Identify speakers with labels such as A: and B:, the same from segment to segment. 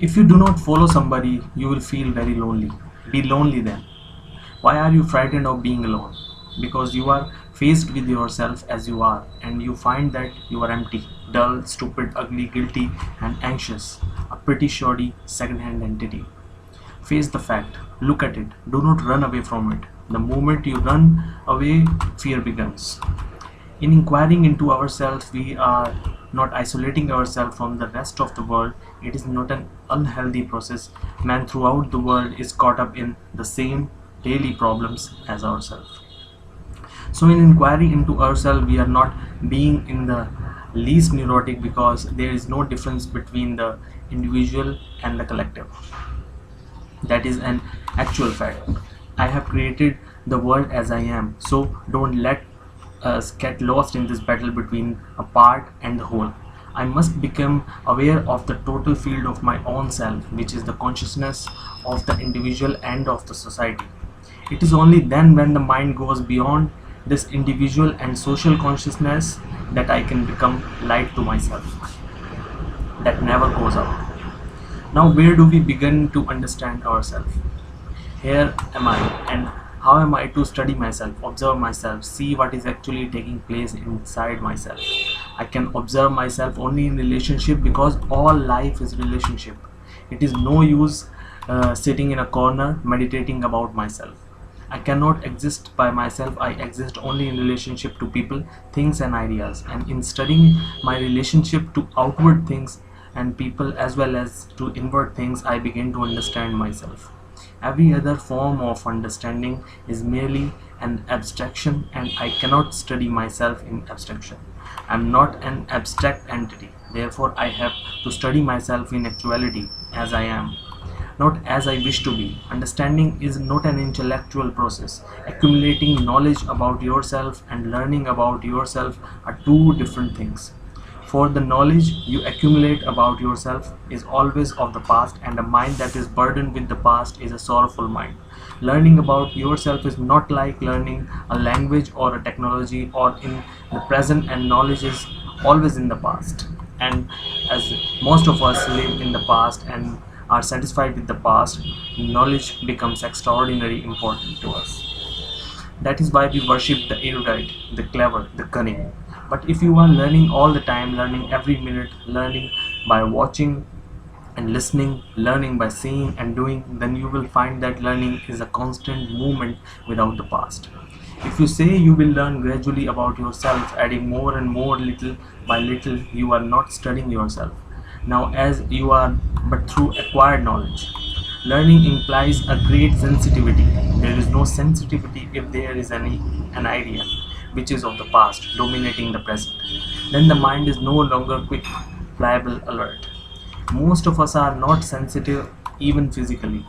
A: If you do not follow somebody, you will feel very lonely. Be lonely then. Why are you frightened of being alone? Because you are faced with yourself as you are, and you find that you are empty, dull, stupid, ugly, guilty, and anxious, a pretty shoddy second-hand entity. Face the fact, look at it, do not run away from it. The moment you run away, fear begins. In inquiring into ourselves, we are not isolating ourselves from the rest of the world. It is not an unhealthy process. Man throughout the world is caught up in the same daily problems as ourselves. So in inquiry into ourselves, we are not being in the least neurotic, because there is no difference between the individual and the collective. That is an actual fact. I have created the world as I am, so don't let us get lost in this battle between a part and the whole. I must become aware of the total field of my own self, which is the consciousness of the individual and of the society. It is only then, when the mind goes beyond this individual and social consciousness, that I can become light to myself that never goes out. Now, where do we begin to understand ourselves? Here am I, and how am I to study myself, observe myself, see what is actually taking place inside myself? I can observe myself only in relationship, because all life is relationship. It is no use sitting in a corner meditating about myself. I cannot exist by myself. I exist only in relationship to people, things and ideas. And in studying my relationship to outward things and people as well as to inward things, I begin to understand myself. Every other form of understanding is merely an abstraction, and I cannot study myself in abstraction. I am not an abstract entity. Therefore, I have to study myself in actuality, as I am, not as I wish to be. Understanding is not an intellectual process. Accumulating knowledge about yourself and learning about yourself are two different things. For the knowledge you accumulate about yourself is always of the past, and a mind that is burdened with the past is a sorrowful mind. Learning about yourself is not like learning a language or a technology or in the present, and knowledge is always in the past. And as most of us live in the past and are satisfied with the past, knowledge becomes extraordinarily important to us. That is why we worship the erudite, the clever, the cunning. But if you are learning all the time, learning every minute, learning by watching and listening, learning by seeing and doing, then you will find that learning is a constant movement without the past. If you say you will learn gradually about yourself, adding more and more little by little, you are not studying yourself. Now, as you are but through acquired knowledge. Learning implies a great sensitivity. There is no sensitivity if there is an idea which is of the past dominating the present. Then the mind is no longer quick, pliable, alert. Most of us are not sensitive even physically.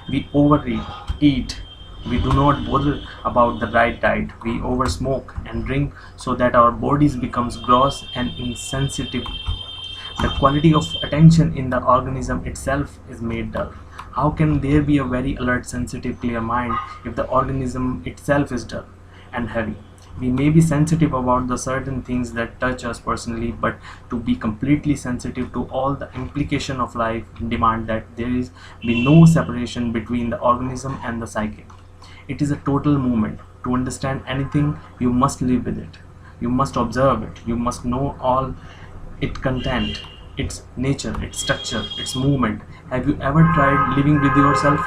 A: We overeat, eat. We do not bother about the right diet. We oversmoke and drink so that our bodies becomes gross and insensitive. The quality of attention in the organism itself is made dull. How can there be a very alert, sensitive, clear mind if the organism itself is dull and heavy? We may be sensitive about the certain things that touch us personally, but to be completely sensitive to all the implication of life demand that there is be no separation between the organism and the psyche. It is a total movement. To understand anything, you must live with it. You must observe it. You must know all its content, its nature, its structure, its movement. Have you ever tried living with yourself?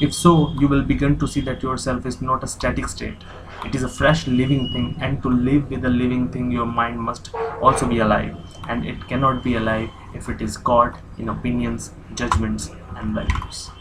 A: If so, you will begin to see that yourself is not a static state. It is a fresh living thing, and to live with a living thing, your mind must also be alive, and it cannot be alive if it is caught in opinions, judgments, and values.